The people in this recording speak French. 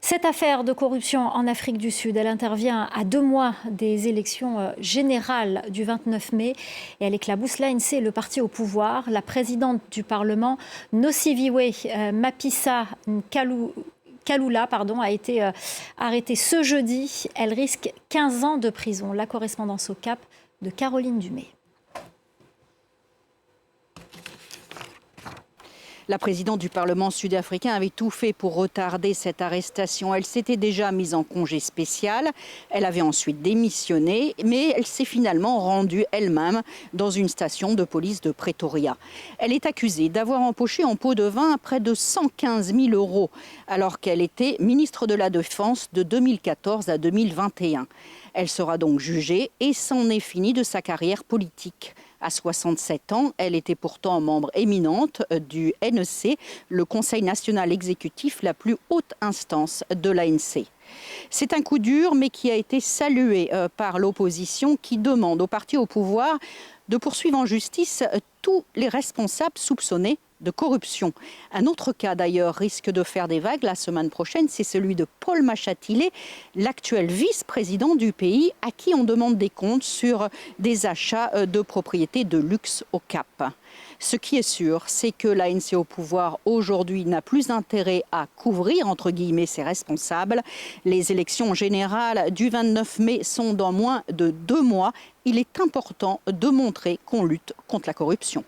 Cette affaire de corruption en Afrique du Sud, elle intervient à 2 mois des élections générales du 29 mai et elle éclabousse l'ANC, le parti au pouvoir. La présidente du Parlement, Nosiviwe Mapisa Kalula, a été arrêtée ce jeudi. Elle risque 15 ans de prison. La correspondance au Cap de Caroline Dumais. La présidente du Parlement sud-africain avait tout fait pour retarder cette arrestation. Elle s'était déjà mise en congé spécial. Elle avait ensuite démissionné, mais elle s'est finalement rendue elle-même dans une station de police de Pretoria. Elle est accusée d'avoir empoché en pot de vin près de 115 000 € alors qu'elle était ministre de la Défense de 2014 à 2021. Elle sera donc jugée et c'en est fini de sa carrière politique. À 67 ans, elle était pourtant membre éminente du NEC, le Conseil national exécutif, la plus haute instance de l'ANC. C'est un coup dur, mais qui a été salué par l'opposition qui demande au parti au pouvoir de poursuivre en justice tous les responsables soupçonnés de corruption. Un autre cas d'ailleurs risque de faire des vagues la semaine prochaine, c'est celui de Paul Mashatile, l'actuel vice-président du pays, à qui on demande des comptes sur des achats de propriétés de luxe au Cap. Ce qui est sûr, c'est que l'ANC au pouvoir aujourd'hui n'a plus intérêt à couvrir, entre guillemets, ses responsables. Les élections générales du 29 mai sont dans moins de 2 mois. Il est important de montrer qu'on lutte contre la corruption.